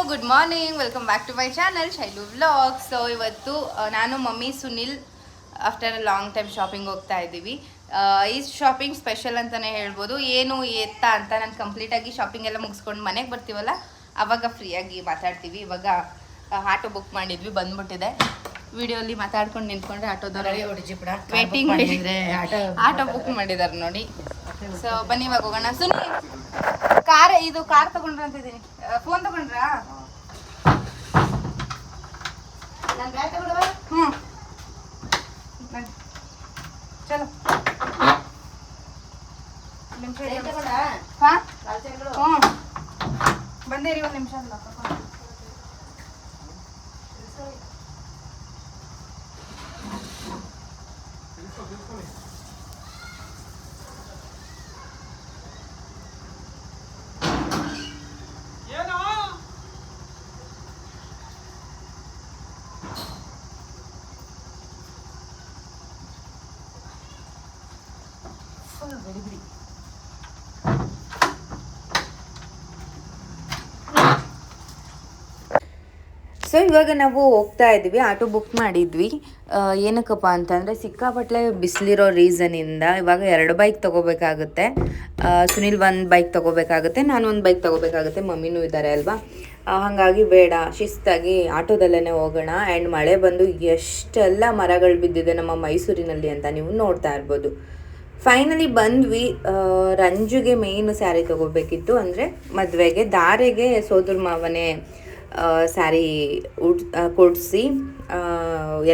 Good morning, welcome back to my channel Shailu vlog. So ಇವತ್ತು ನಾನು mummy Sunil after a long time shopping ಹೋಗ್ತಾ ಇದ್ದೀವಿ. ಈ ಶಾಪಿಂಗ್ ಸ್ಪೆಷಲ್ ಅಂತಲೇ ಹೇಳ್ಬೋದು. ಏನು ಎತ್ತ ಅಂತ ನಾನು ಕಂಪ್ಲೀಟಾಗಿ ಶಾಪಿಂಗ್ ಎಲ್ಲ ಮುಗಿಸ್ಕೊಂಡು ಮನೆಗೆ ಬರ್ತೀವಲ್ಲ ಆವಾಗ ಫ್ರೀಯಾಗಿ ಮಾತಾಡ್ತೀವಿ. ಇವಾಗ ಆಟೋ ಬುಕ್ ಮಾಡಿದ್ವಿ, ಬಂದ್ಬಿಟ್ಟಿದೆ. ವಿಡಿಯೋಲಿ ಮಾತಾಡ್ಕೊಂಡು ನಿಂತ್ಕೊಂಡ್ರೆ ಆಟೋದವ್ರು ವೇಟಿಂಗ್ ಆಟೋ ಬುಕ್ ಮಾಡಿದ್ದಾರೆ ನೋಡಿ. ಸೊ ಬನ್ನಿ ಇವಾಗ ಹೋಗೋಣ. ಸುನಿ ಕಾರ್ ತಗೊಂಡ್ರ ಅಂತಿದ್ದೀನಿ. ಫೋನ್ ತಗೊಂಡ್ರಾ? ಹ್ಞೂ ಚಲೋ ಹಾಂ ಹ್ಞೂ ಬಂದೇರಿ ಒಂದು ನಿಮಿಷ ಅಲ್ಲ. ಸೊ ಇವಾಗ ನಾವು ಹೋಗ್ತಾ ಇದ್ವಿ, ಆಟೋ ಬುಕ್ ಮಾಡಿದ್ವಿ. ಏನಕ್ಕಪ್ಪ ಅಂತಂದರೆ ಸಿಕ್ಕಾಪಟ್ಟೆ ಬಿಸಿಲಿರೋ ರೀಸನಿಂದ ಇವಾಗ 2 ಬೈಕ್ ತೊಗೋಬೇಕಾಗುತ್ತೆ. ಸುನಿಲ್ 1 ಬೈಕ್ ತೊಗೋಬೇಕಾಗುತ್ತೆ, ನಾನು 1 ಬೈಕ್ ತೊಗೋಬೇಕಾಗುತ್ತೆ. ಮಮ್ಮಿನೂ ಇದ್ದಾರೆ ಅಲ್ವಾ, ಹಾಗಾಗಿ ಬೇಡ, ಶಿಸ್ತಾಗಿ ಆಟೋದಲ್ಲೇ ಹೋಗೋಣ. ಆ್ಯಂಡ್ ಮಳೆ ಬಂದು ಎಷ್ಟೆಲ್ಲ ಮರಗಳು ಬಿದ್ದಿದೆ ನಮ್ಮ ಮೈಸೂರಿನಲ್ಲಿ ಅಂತ ನೀವು ನೋಡ್ತಾ ಇರ್ಬೋದು. ಫೈನಲಿ ಬಂದ್ವಿ. ರಂಜುಗೆ ಮೇನ್ ಸ್ಯಾರಿ ತೊಗೋಬೇಕಿತ್ತು, ಅಂದರೆ ಮದುವೆಗೆ. ದಾರೆಗೆ ಸೋದರ ಮಾವನೇ ಸ್ಯಾರಿ ಕೊಡಿಸಿ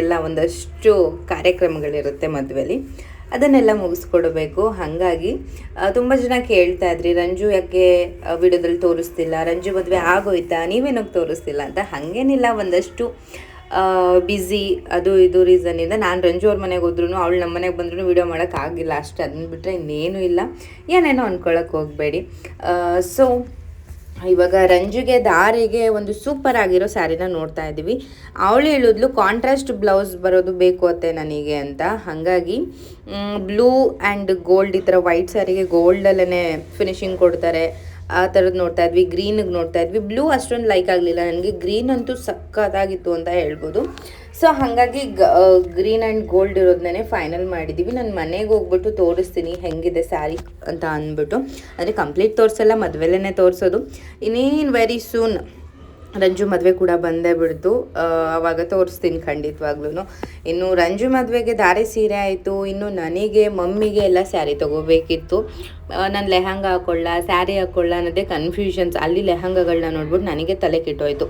ಎಲ್ಲ ಒಂದಷ್ಟು ಕಾರ್ಯಕ್ರಮಗಳಿರುತ್ತೆ ಮದುವೆಲಿ, ಅದನ್ನೆಲ್ಲ ಮುಗಿಸ್ಕೊಡ್ಬೇಕು. ಹಾಗಾಗಿ ತುಂಬ ಜನ ಕೇಳ್ತಾ ಇದ್ರಿ, ರಂಜು ಯಾಕೆ ವಿಡಿಯೋದಲ್ಲಿ ತೋರಿಸ್ತಿಲ್ಲ, ರಂಜು ಮದುವೆ ಆಗೋಯ್ತಾ, ನೀವೇನಕ್ಕೆ ತೋರಿಸ್ತಿಲ್ಲ ಅಂತ. ಹಾಗೇನಿಲ್ಲ, ಒಂದಷ್ಟು ಬ್ಯುಸಿ ಅದು ಇದು ರೀಸನಿಂದ ನಾನು ರಂಜು ಅವ್ರ ಮನೆಗೆ ಹೋದ್ರೂ ಅವಳು ನಮ್ಮ ಮನೆಗೆ ಬಂದ್ರೂ ವೀಡಿಯೋ ಮಾಡೋಕ್ಕಾಗಿಲ್ಲ ಅಷ್ಟೇ. ಅದನ್ನ ಬಿಟ್ಟರೆ ಇನ್ನೇನು ಇಲ್ಲ, ಏನೇನೋ ಅಂದ್ಕೊಳಕ್ಕೆ ಹೋಗಬೇಡಿ. ಸೊ ಇವಾಗ ರಂಜುಗೆ ದಾರಿಗೆ ಒಂದು ಸೂಪರ್ ಆಗಿರೋ ಸ್ಯಾರಿನ ನೋಡ್ತಾ ಇದ್ದೀವಿ. ಅವಳು ಹೇಳಿದ್ಲು ಕಾಂಟ್ರಾಸ್ಟ್ ಬ್ಲೌಸ್ ಬರೋದು ಬೇಕು ಅತ್ತೆ ನನಗೆ ಅಂತ. ಹಾಗಾಗಿ ಬ್ಲೂ ಆ್ಯಂಡ್ ಗೋಲ್ಡ್, ಈ ಥರ ವೈಟ್ ಸ್ಯಾರಿಗೆ ಗೋಲ್ಡಲ್ಲೇ ಫಿನಿಶಿಂಗ್ ಕೊಡ್ತಾರೆ, ಆ ಥರದ್ದು ನೋಡ್ತಾ ಇದ್ವಿ. ಗ್ರೀನಿಗೆ ನೋಡ್ತಾ ಇದ್ವಿ. ಬ್ಲೂ ಅಷ್ಟೊಂದು ಲೈಕ್ ಆಗಲಿಲ್ಲ ನನಗೆ, ಗ್ರೀನ್ ಅಂತೂ ಸಕ್ಕತ್ತಾಗಿತ್ತು ಅಂತ ಹೇಳ್ಬೋದು. ಸೊ ಹಾಗಾಗಿ ಗ್ರೀನ್ ಆ್ಯಂಡ್ ಗೋಲ್ಡ್ ಇರೋದನ್ನೇ ಫೈನಲ್ ಮಾಡಿದ್ದೀವಿ. ನಾನು ಮನೆಗೆ ಹೋಗ್ಬಿಟ್ಟು ತೋರಿಸ್ತೀನಿ ಹೆಂಗಿದೆ ಸ್ಯಾರಿ ಅಂತ ಅಂದ್ಬಿಟ್ಟು. ಅಂದರೆ ಕಂಪ್ಲೀಟ್ ತೋರಿಸಲ್ಲ, ಮದುವೆಲೇ ತೋರಿಸೋದು. ಇನ್ನೇನು ವೆರಿ ಸೂನ್ ರಂಜು ಮದುವೆ ಕೂಡ ಬಂದೇ ಬಿಡ್ತು, ಆವಾಗ ತೋರಿಸ್ತೀನಿ ಖಂಡಿತವಾಗ್ಲೂ. ಇನ್ನು ರಂಜು ಮದುವೆಗೆ ದಾರೆ ಸೀರೆ ಆಯಿತು. ಇನ್ನು ನನಗೆ ಮಮ್ಮಿಗೆ ಎಲ್ಲ ಸ್ಯಾರಿ ತೊಗೋಬೇಕಿತ್ತು. ನಾನು ಲೆಹಂಗ ಹಾಕೊಳ್ಳ ಸ್ಯಾರಿ ಹಾಕೊಳ್ಳ ಅನ್ನೋದೇ ಕನ್ಫ್ಯೂಷನ್ಸ್. ಅಲ್ಲಿ ಲೆಹಂಗಗಳನ್ನ ನೋಡ್ಬಿಟ್ಟು ನನಗೆ ತಲೆ ಕೆಟ್ಟೋಯ್ತು.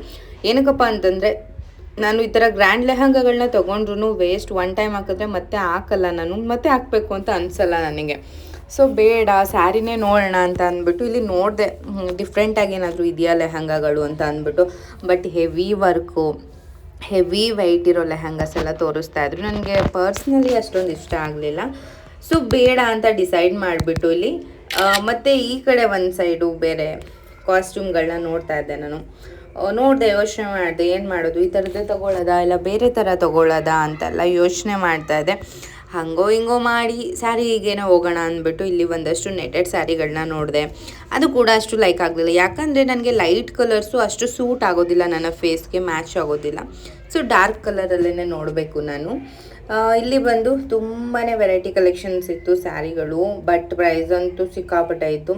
ಏನಕ್ಕಪ್ಪ ಅಂತಂದರೆ ನಾನು ಈ ಥರ ಗ್ರ್ಯಾಂಡ್ ಲೆಹಂಗಗಳನ್ನ ತೊಗೊಂಡ್ರು ವೇಸ್ಟ್. 1 ಟೈಮ್ ಹಾಕಿದ್ರೆ ಮತ್ತೆ ಹಾಕಲ್ಲ, ನಾನು ಮತ್ತೆ ಹಾಕಬೇಕು ಅಂತ ಅನಿಸಲ್ಲ ನನಗೆ. ಸೊ ಬೇಡ, ಸ್ಯಾರಿನೇ ನೋಡೋಣ ಅಂತ ಅಂದ್ಬಿಟ್ಟು ಇಲ್ಲಿ ನೋಡಿದೆ, ಡಿಫ್ರೆಂಟಾಗಿ ಏನಾದರೂ ಇದೆಯಾ ಲೆಹಂಗಗಳು ಅಂತ ಅಂದ್ಬಿಟ್ಟು. But heavy work, heavy weight ಇರೋ ಲೆಹಂಗಾಸ್ ಎಲ್ಲ ತೋರಿಸ್ತಾ ಇದ್ರು. ನನಗೆ ಪರ್ಸ್ನಲಿ ಅಷ್ಟೊಂದು ಇಷ್ಟ ಆಗಲಿಲ್ಲ. ಸೊ ಬೇಡ ಅಂತ ಡಿಸೈಡ್ ಮಾಡಿಬಿಟ್ಟು ಇಲ್ಲಿ ಮತ್ತು ಈ ಕಡೆ ಒಂದು ಸೈಡು ಬೇರೆ ಕಾಸ್ಟ್ಯೂಮ್ಗಳನ್ನ ನೋಡ್ತಾ ಇದ್ದೆ. ನಾನು ನೋಡಿದೆ, ಯೋಚನೆ ಮಾಡಿದೆ ಏನು ಮಾಡೋದು, ಈ ಥರದ್ದೇ ತೊಗೊಳ್ಳೋದಾ ಇಲ್ಲ ಬೇರೆ ಥರ ತೊಗೊಳ್ಳೋದಾ ಅಂತೆಲ್ಲ ಯೋಚನೆ ಮಾಡ್ತಾಯಿದ್ದೆ. ಹಾಗೋ ಹಿಂಗೋ ಮಾಡಿ ಸ್ಯಾರಿಗೇನೋ ಹೋಗೋಣ ಅಂದ್ಬಿಟ್ಟು ಇಲ್ಲಿ ಒಂದಷ್ಟು ನೆಟೆಡ್ ಸ್ಯಾರಿಗಳನ್ನ ನೋಡಿದೆ. ಅದು ಕೂಡ ಅಷ್ಟು ಲೈಕ್ ಆಗಲಿಲ್ಲ, ಯಾಕಂದರೆ ನನಗೆ ಲೈಟ್ ಕಲರ್ಸು ಅಷ್ಟು ಸೂಟ್ ಆಗೋದಿಲ್ಲ, ನನ್ನ ಫೇಸ್ಗೆ ಮ್ಯಾಚ್ ಆಗೋದಿಲ್ಲ. ಸೊ ಡಾರ್ಕ್ ಕಲರಲ್ಲೇ ನೋಡಬೇಕು ನಾನು. ಇಲ್ಲಿ ಬಂದು ತುಂಬಾ ವೆರೈಟಿ ಕಲೆಕ್ಷನ್ಸ್ ಇತ್ತು ಸ್ಯಾರಿಗಳು, ಬಟ್ ಪ್ರೈಸ್ ಅಂತೂ ಸಿಕ್ಕಾಪಟ್ಟೆ ಇತ್ತು.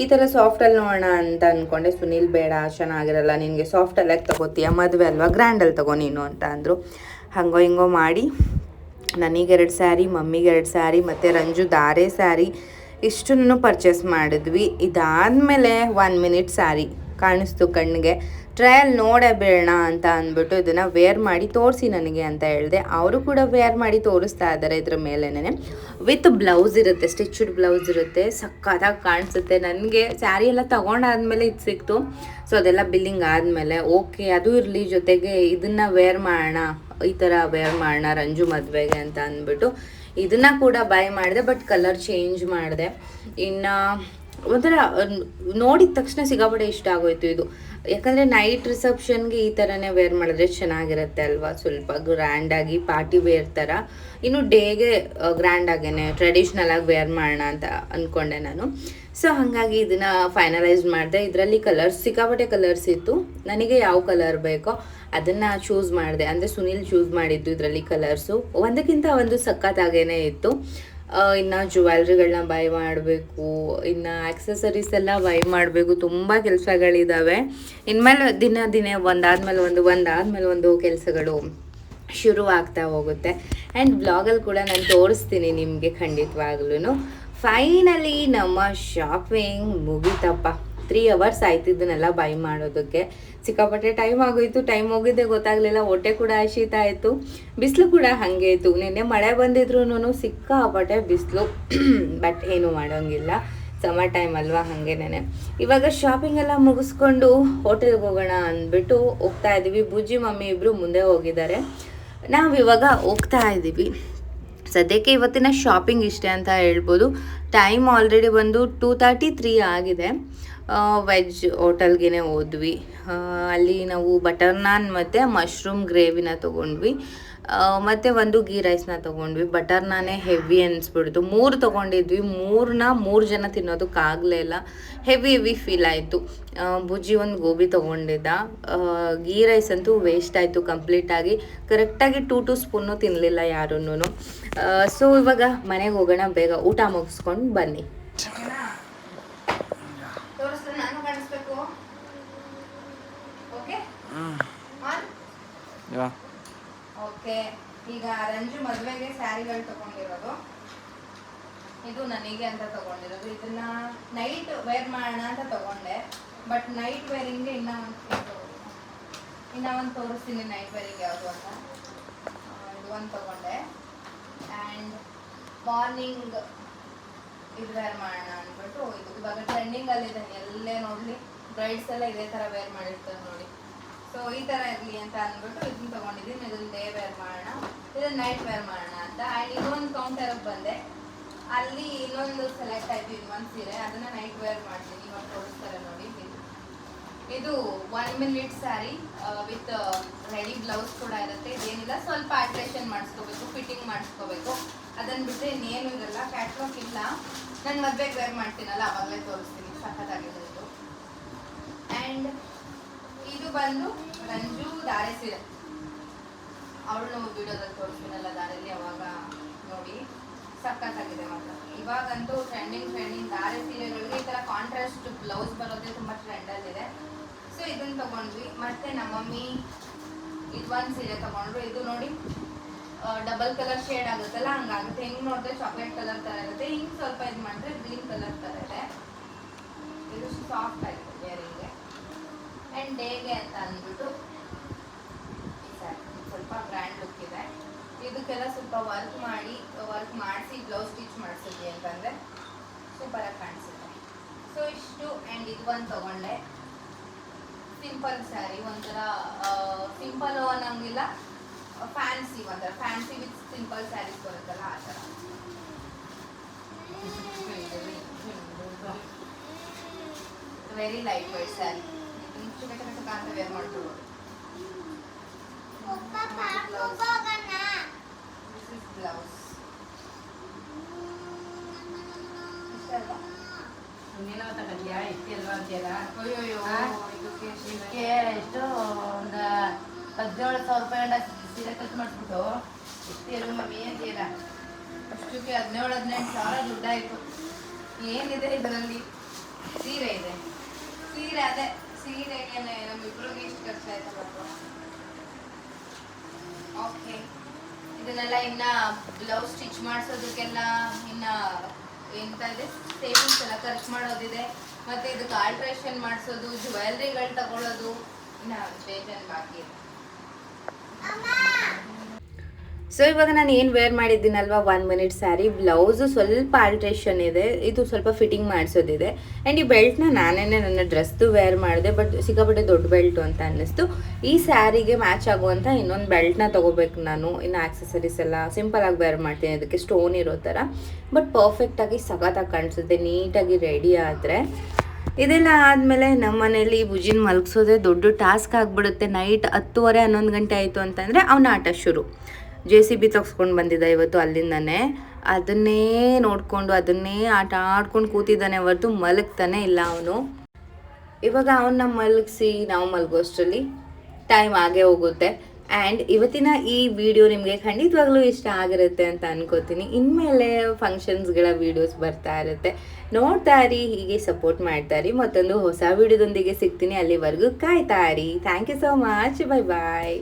ಈ ಥರ ಸಾಫ್ಟಲ್ಲಿ ನೋಡೋಣ ಅಂತ ಅಂದ್ಕೊಂಡೆ. ಸುನಿಲ್ ಬೇಡ, ಚೆನ್ನಾಗಿರಲ್ಲ, ನಿನಗೆ ಸಾಫ್ಟಲ್ಲಾಗಿ ತೊಗೋತೀಯ, ಮದುವೆ ಅಲ್ವಾ, ಗ್ರ್ಯಾಂಡಲ್ಲಿ ತೊಗೋ ನೀನು ಅಂತ ಅಂದರು. ಹಾಗೋ ಹಿಂಗೋ ಮಾಡಿ ನನಗೆ 2 ಸ್ಯಾರಿ, ಮಮ್ಮಿಗೆ 2 ಸ್ಯಾರಿ ಮತ್ತು ರಂಜು ದಾರೆ ಸ್ಯಾರಿ ಇಷ್ಟನ್ನು ಪರ್ಚೇಸ್ ಮಾಡಿದ್ವಿ. ಇದಾದಮೇಲೆ 1 ಮಿನಿಟ್ ಸ್ಯಾರಿ ಕಾಣಿಸ್ತು ಕಣ್ಣಿಗೆ. ಟ್ರಯಲ್ ನೋಡೇ ಬೇಡ ಅಂತ ಅಂದ್ಬಿಟ್ಟು ಇದನ್ನು ವೇರ್ ಮಾಡಿ ತೋರಿಸಿ ನನಗೆ ಅಂತ ಹೇಳಿದೆ. ಅವರು ಕೂಡ ವೇರ್ ಮಾಡಿ ತೋರಿಸ್ತಾ ಇದ್ದಾರೆ. ಇದ್ರ ಮೇಲೇ ವಿತ್ ಬ್ಲೌಸ್ ಇರುತ್ತೆ, ಸ್ಟಿಚ್ಡ್ ಬ್ಲೌಸ್ ಇರುತ್ತೆ, ಸಕ್ಕತ್ತಾಗಿ ಕಾಣಿಸುತ್ತೆ. ನನಗೆ ಸ್ಯಾರಿ ಎಲ್ಲ ತೊಗೊಂಡಾದ್ಮೇಲೆ ಇದು ಸಿಕ್ತು. ಸೊ ಅದೆಲ್ಲ ಬಿಲ್ಲಿಂಗ್ ಆದಮೇಲೆ ಓಕೆ ಅದು ಇರಲಿ, ಜೊತೆಗೆ ಇದನ್ನು ವೇರ್ ಮಾಡೋಣ, ಈ ಥರ ವೇರ್ ಮಾಡೋಣ ರಂಜು ಮದುವೆಗೆ ಅಂತ ಅಂದ್ಬಿಟ್ಟು ಇದನ್ನು ಕೂಡ ಬೈ ಮಾಡಿದೆ. ಬಟ್ ಕಲರ್ ಚೇಂಜ್ ಮಾಡಿದೆ. ಇನ್ನು ಒಂಥರ ನೋಡಿದ ತಕ್ಷಣ ಸಿಕ್ಕಾಪಟ್ಟೆ ಇಷ್ಟ ಆಗೋಯ್ತು ಇದು. ಯಾಕಂದರೆ ನೈಟ್ ರಿಸೆಪ್ಷನ್ಗೆ ಈ ಥರನೇ ವೇರ್ ಮಾಡಿದ್ರೆ ಚೆನ್ನಾಗಿರುತ್ತೆ ಅಲ್ವಾ, ಸ್ವಲ್ಪ ಗ್ರ್ಯಾಂಡಾಗಿ ಪಾರ್ಟಿ ವೇರ್ ಥರ. ಇನ್ನು ಡೇಗೆ ಗ್ರ್ಯಾಂಡಾಗೇ ಟ್ರೆಡಿಷ್ನಲಾಗಿ ವೇರ್ ಮಾಡೋಣ ಅಂತ ಅಂದ್ಕೊಂಡೆ ನಾನು. ಸೊ ಹಾಗಾಗಿ ಇದನ್ನು ಫೈನಲೈಸ್ ಮಾಡಿದೆ. ಇದರಲ್ಲಿ ಕಲರ್ಸ್ ಸಿಕ್ಕಾಪಟ್ಟೆ ಕಲರ್ಸ್ ಇತ್ತು. ನನಗೆ ಯಾವ ಕಲರ್ ಬೇಕೋ ಅದನ್ನು ಚೂಸ್ ಮಾಡಿದೆ. ಅಂದರೆ ಸುನಿಲ್ ಚೂಸ್ ಮಾಡಿದ್ದು ಇದರಲ್ಲಿ ಕಲರ್ಸು ಒಂದಕ್ಕಿಂತ ಒಂದು ಸಖತ್ತಾಗೇ ಇತ್ತು. ಇನ್ನು ಜ್ಯುವೆಲ್ರಿಗಳನ್ನ ಬೈ ಮಾಡಬೇಕು, ಇನ್ನು ಆಕ್ಸೆಸರೀಸ್ ಎಲ್ಲ ಬೈ ಮಾಡಬೇಕು, ತುಂಬ ಕೆಲಸಗಳಿದ್ದಾವೆ. ಇನ್ಮೇಲೆ ದಿನ ಒಂದಾದ್ಮೇಲೆ ಒಂದು ಕೆಲಸಗಳು ಶುರು ಆಗ್ತಾ ಹೋಗುತ್ತೆ. ಆ್ಯಂಡ್ ಬ್ಲಾಗಲ್ಲಿ ಕೂಡ ನಾನು ತೋರಿಸ್ತೀನಿ ನಿಮಗೆ ಖಂಡಿತವಾಗ್ಲೂ. ಫೈನಲಿ ನಮ್ಮ ಶಾಪಿಂಗ್ ಮುಗೀತಪ್ಪ. 3 hours ಆಯ್ತು ಇದನ್ನೆಲ್ಲ ಬೈ ಮಾಡೋದಕ್ಕೆ. ಸಿಕ್ಕಾಪಟ್ಟೆ ಟೈಮ್ ಆಗೋಯ್ತು. ಟೈಮ್ ಹೋಗಿದ್ದೆ ಗೊತ್ತಾಗಲಿಲ್ಲ. ಹೊಟ್ಟೆ ಕೂಡ ಶೀತ ಆಯಿತು, ಬಿಸಿಲು ಕೂಡ ಹಾಗೆ ಇತ್ತು. ನಿನ್ನೆ ಮಳೆ ಬಂದಿದ್ರು ಸಿಕ್ಕಾಪಟ್ಟೆ ಬಿಸಿಲು. ಬಟ್ ಏನೂ ಮಾಡೋಂಗಿಲ್ಲ, ಸಮರ್ ಟೈಮ್ ಅಲ್ವಾ, ಹಾಗೇನೆ. ಇವಾಗ ಶಾಪಿಂಗ್ ಎಲ್ಲ ಮುಗಿಸ್ಕೊಂಡು ಹೋಟೆಲ್ಗೆ ಹೋಗೋಣ ಅಂದ್ಬಿಟ್ಟು ಹೋಗ್ತಾ ಇದ್ದೀವಿ. ಬುಜ್ಜಿ ಮಮ್ಮಿ ಇಬ್ಬರು ಮುಂದೆ ಹೋಗಿದ್ದಾರೆ, ನಾವಿವಾಗ ಹೋಗ್ತಾ ಇದ್ದೀವಿ. ಸದ್ಯಕ್ಕೆ ಇವತ್ತಿನ ಶಾಪಿಂಗ್ ಇಷ್ಟೇ ಅಂತ ಹೇಳ್ಬೋದು. ಟೈಮ್ ಆಲ್ರೆಡಿ ಬಂದು 2:33 ಆಗಿದೆ. ವೆಜ್ ಹೋಟೆಲ್ಗೆ ಹೋದ್ವಿ. ಅಲ್ಲಿ ನಾವು ಬಟರ್ ನಾನ್ ಮತ್ತು ಮಶ್ರೂಮ್ ಗ್ರೇವಿನ ತೊಗೊಂಡ್ವಿ, ಮತ್ತು ಒಂದು ಗೀ ರೈಸ್ನ ತೊಗೊಂಡ್ವಿ. ಬಟರ್ ನಾನೇ ಹೆವಿ ಅನಿಸ್ಬಿಡ್ತು. 3 ತೊಗೊಂಡಿದ್ವಿ. 3 ಜನ ತಿನ್ನೋದಕ್ಕಾಗಲೇ ಇಲ್ಲ, ಹೆವಿ ಫೀಲ್ ಆಯಿತು. ಬುಜ್ಜಿ ಒಂದು ಗೋಬಿ ತೊಗೊಂಡಿದ್ದ. ಗೀ ರೈಸ್ ಅಂತೂ ವೇಸ್ಟ್ ಆಯಿತು ಕಂಪ್ಲೀಟಾಗಿ. ಕರೆಕ್ಟಾಗಿ 2 ಸ್ಪೂನು ತಿನ್ನಲಿಲ್ಲ ಯಾರೂ. ಸೊ ಇವಾಗ ಮನೆಗೆ ಹೋಗೋಣ, ಬೇಗ ಊಟ ಮುಗಿಸ್ಕೊಂಡು ಬನ್ನಿ. ನಾನು ಕಾಣಿಸ್ಬೇಕು. Okay okay. ಈಗ ರಂಜು ಮದುವೆಗೆ ಸ್ಯಾರಿಗಳು ತಗೊಂಡಿರೋದು, ಇದು ನನಗೆ ಅಂತ ತಗೊಂಡಿರೋದು. ಇದನ್ನ ನೈಟ್ ವೇರ್ ಮಾಡೋಣ ಅಂತ ತಗೊಂಡೆ. ಬಟ್ ನೈಟ್ ವೇರಿಂಗ್ಗೆ ಇನ್ನೂ ಒಂದು ತೋರಿಸ್ತೀನಿ ನೈಟ್ ವೇರಿಂಗ್ ಯಾವುದು ಅಂತ. ಇದು ಒಂದು ತಗೊಂಡೆ. ಆ್ಯಂಡ್ ಮಾರ್ನಿಂಗ್ ಇದು ವೇರ್ ಮಾಡೋಣ ಅಂದ್ಬಿಟ್ಟು ಇದು ಇವಾಗ ಟ್ರೆಂಡಿಂಗಲ್ಲಿದೆ. ಎಲ್ಲೇ ನೋಡಲಿ ಬ್ರೈಡ್ಸ್ ಎಲ್ಲ ಇದೇ ಥರ ವೇರ್ ಮಾಡಿರ್ತಾರೆ ನೋಡಿ. ಸೊ ಈ ಥರ ಇರಲಿ ಅಂತ ಅಂದ್ಬಿಟ್ಟು ಇದನ್ನ ತೊಗೊಂಡಿದ್ದೀನಿ. ಇದನ್ನ ಡೇ ವೇರ್ ಮಾಡೋಣ, ಇದನ್ನ ನೈಟ್ ವೇರ್ ಮಾಡೋಣ ಅಂತ. ಆ್ಯಂಡ್ ಇನ್ನೊಂದು ಕೌಂಟರಿಗೆ ಬಂದೆ, ಅಲ್ಲಿ ಇನ್ನೊಂದು ಸೆಲೆಕ್ಟ್ ಆಯಿತು. ಇನ್ನೊಂದು ಸೀರೆ, ಅದನ್ನು ನೈಟ್ ವೇರ್ ಮಾಡ್ತೀನಿ. ಇವಾಗ ತೋರಿಸ್ತಾರೆ ನೋಡಿ. ಇದು 1 minute sari with ready blouse ಕೂಡ ಇರುತ್ತೆ. ಇದೇನಿಲ್ಲ, ಸ್ವಲ್ಪ ಆಲ್ಟ್ರೇಷನ್ ಮಾಡಿಸ್ಕೋಬೇಕು, ಫಿಟ್ಟಿಂಗ್ ಮಾಡಿಸ್ಕೋಬೇಕು. ಅದನ್ನು ಬಿಟ್ಟರೆ ಇನ್ನೇನು ಇರಲ್ಲ. ಕ್ಯಾಟ್ಲಾಗ್ ಇಲ್ಲ. ನಾನು ಮದುವೆಗೆ ವೇರ್ ಮಾಡ್ತೀನಲ್ಲ ಅವಾಗಲೇ ತೋರಿಸ್ತೀನಿ. ಸಖತ್ತಾಗಿದೆ ಇದು. ಆ್ಯಂಡ್ ಇದು ಬಂದು ರಂಜು ದಾರೆ ಸೀರೆ. ಅವಳು ನಾವು ವಿಡಿಯೋದಲ್ಲಿ ತೋರಿಸ್ತೀನಲ್ಲ ದಾರೆಯಲ್ಲಿ, ಅವಾಗ ನೋಡಿ ಸಖತ್ತಾಗಿದೆ ಮಾತ್ರ. ಇವಾಗಂತೂ ಟ್ರೆಂಡಿಂಗ್ ದಾರೆ ಸೀರೆಗಳಿಗೆ ಈ ಥರ ಕಾಂಟ್ರಾಸ್ಟ್ ಬ್ಲೌಸ್ ಬರೋದೇ ತುಂಬ ಟ್ರೆಂಡಲ್ಲಿದೆ. ಸೊ ಇದನ್ನು ತೊಗೊಂಡ್ವಿ. ಮತ್ತು ನಮ್ಮ ಮಮ್ಮಿ ಇದು ಒಂದು ಸೀರೆ ತೊಗೊಂಡ್ರು. ಇದು ನೋಡಿ ಡಬಲ್ ಕಲರ್ ಶೇಡ್ ಆಗುತ್ತಲ್ಲ, ಹಂಗಾಗುತ್ತೆ. ಹೆಂಗೆ ನೋಡಿದ್ರೆ ಚಾಕ್ಲೇಟ್ ಕಲರ್ ಥರ ಇರುತ್ತೆ, ಹಿಂಗೆ ಸ್ವಲ್ಪ ಇದು ಮಾಡಿದ್ರೆ ಗ್ರೀನ್ ಕಲರ್ ಥರ ಇದೆ. ಇದು ಸಾಫ್ಟ್ ಆಗಿದೆ ವೇರಿಂಗ್ಗೆ. ಆ್ಯಂಡ್ ಡೇಗೆ ಅಂತ ಅಂದ್ಬಿಟ್ಟು ಸ್ವಲ್ಪ ಗ್ರ್ಯಾಂಡ್ ಲುಕ್ ಇದೆ. ಇದಕ್ಕೆಲ್ಲ ಸ್ವಲ್ಪ ವರ್ಕ್ ಮಾಡಿಸಿ ಬ್ಲೌಸ್ ಸ್ಟಿಚ್ ಮಾಡಿಸಿದ್ವಿ ಅಂತಂದರೆ ಸೂಪರಾಗಿ ಕಾಣಿಸುತ್ತೆ. ಸೊ ಇಷ್ಟು. ಆ್ಯಂಡ್ ಇದು ಒಂದು ತೊಗೊಂಡೆ. ಸಿಂಪಲ್ ಸ್ಯಾರಿ, ಒಂಥರ ಸಿಂಪಲ್ ಅನ್ನೋಂಗಿಲ್ಲ, ಫ್ಯಾನ್ಸಿ, ಒಂಥರ ಫ್ಯಾನ್ಸಿ ವಿತ್ ಸಿಂಪಲ್ ಸ್ಯಾರೀಸ್ ಬರುತ್ತಲ್ಲ ಆ ಥರ. Very light weight sari. ಚಿಕ್ಕ ಅಂತ ವೇರ್ ಮಾಡ್ಕೊಬೋದು. ಬ್ಲೌಸ್ ಎಷ್ಟು ಒಂದು 17,000 ರೂಪಾಯಿ ಸೀರೆ ಖರ್ಚು ಮಾಡಿಸ್ಬಿಟ್ಟು ಎಷ್ಟು ಎಲ್ಲ ಮಮ್ಮಿ ಅಂತೀರ. ಅಷ್ಟಕ್ಕೆ 17-18 ಸಾವಿರ ದುಡ್ಡಾಯಿತು. ಏನಿದೆ ಇದರಲ್ಲಿ? ಸೀರೆ ಇದೆ. ಸೀರೆ ಅದೇ ಸೀರೆಗೆ ನಮ್ಮಿಬ್ರಿಗೆ ಎಷ್ಟು ಖರ್ಚಾಯ್ತು. ಓಕೆ. ಇದನ್ನೆಲ್ಲ ಇನ್ನು ಬ್ಲೌಸ್ ಸ್ಟಿಚ್ ಮಾಡಿಸೋದಕ್ಕೆಲ್ಲ ಇನ್ನು ಎಂತ ಇದೆ, ಸೇವಿಂಗ್ಸ್ ಎಲ್ಲ ಖರ್ಚು ಮಾಡೋದಿದೆ. ಮತ್ತು ಇದಕ್ಕೆ ಆಲ್ಟ್ರೇಷನ್ ಮಾಡಿಸೋದು, ಜ್ಯುವೆಲ್ರಿಗಳು ತಗೊಳ್ಳೋದು, ಇನ್ನು ಬೇಜಾನ್ ಬಾಕಿ ಇದೆ. ಸೊ ಇವಾಗ ನಾನು ಏನು ವೇರ್ ಮಾಡಿದ್ದೀನಲ್ವಾ 1 ಮಿನಿಟ್ ಸ್ಯಾರಿ, ಬ್ಲೌಸು ಸ್ವಲ್ಪ ಆಲ್ಟ್ರೇಷನ್ ಇದೆ, ಇದು ಸ್ವಲ್ಪ ಫಿಟ್ಟಿಂಗ್ ಮಾಡಿಸೋದಿದೆ. ಆ್ಯಂಡ್ ಈ ಬೆಲ್ಟ್ನ ನಾನೇ ನನ್ನ ಡ್ರೆಸ್ದು ವೇರ್ ಮಾಡಿದೆ, ಬಟ್ ಸಿಕ್ಕಾಪಟ್ಟೆ ದೊಡ್ಡ ಬೆಲ್ಟು ಅಂತ ಅನ್ನಿಸ್ತು. ಈ ಸ್ಯಾರಿಗೆ ಮ್ಯಾಚ್ ಆಗುವಂಥ ಇನ್ನೊಂದು ಬೆಲ್ಟ್ನ ತೊಗೋಬೇಕು ನಾನು. ಇನ್ನು ಆಕ್ಸೆಸರೀಸ್ ಎಲ್ಲ ಸಿಂಪಲಾಗಿ ವೇರ್ ಮಾಡ್ತೀನಿ, ಅದಕ್ಕೆ ಸ್ಟೋನ್ ಇರೋ ಥರ. ಬಟ್ ಪರ್ಫೆಕ್ಟಾಗಿ ಸಖತ್ತಾಗಿ ಕಾಣಿಸುತ್ತೆ ನೀಟಾಗಿ ರೆಡಿ ಆದರೆ. ಇದೆಲ್ಲ ಆದಮೇಲೆ ನಮ್ಮ ಮನೇಲಿ ಭುಜಿನ ಮಲಗಿಸೋದೇ ದೊಡ್ಡ ಟಾಸ್ಕ್ ಆಗಿಬಿಡುತ್ತೆ. ನೈಟ್ 10:30 11 ಗಂಟೆ ಆಯಿತು ಅಂತಂದರೆ ಅವನ ಆಟ ಶುರು. JCB ತಗ್ಸ್ಕೊಂಡು ಬಂದಿದ್ದ ಇವತ್ತು ಅಲ್ಲಿಂದನೇ, ಅದನ್ನೇ ನೋಡಿಕೊಂಡು ಅದನ್ನೇ ಆಟ ಆಡ್ಕೊಂಡು ಕೂತಿದ್ದಾನೆ ಹೊರತು ಮಲಗ್ತಾನೆ ಇಲ್ಲ ಅವನು. ಇವಾಗ ಅವನ್ನ ಮಲಗಿಸಿ ನಾವು ಮಲಗೋಷ್ಟರಲ್ಲಿ ಟೈಮ್ ಆಗೇ ಹೋಗುತ್ತೆ. ಆ್ಯಂಡ್ ಇವತ್ತಿನ ಈ ವಿಡಿಯೋ ನಿಮಗೆ ಖಂಡಿತವಾಗ್ಲೂ ಇಷ್ಟ ಆಗಿರುತ್ತೆ ಅಂತ ಅನ್ಕೋತೀನಿ. ಇನ್ಮೇಲೆ ಫಂಕ್ಷನ್ಸ್ಗಳ ವೀಡಿಯೋಸ್ ಬರ್ತಾ ಇರುತ್ತೆ, ನೋಡ್ತಾ ಇರಿ, ಹೀಗೆ ಸಪೋರ್ಟ್ ಮಾಡ್ತಾ ಇರಿ. ಮತ್ತೊಂದು ಹೊಸ ವಿಡಿಯೋದೊಂದಿಗೆ ಸಿಗ್ತೀನಿ, ಅಲ್ಲಿವರೆಗೂ ಕಾಯ್ತಾ ಇರಿ. Thank you so much, bye bye.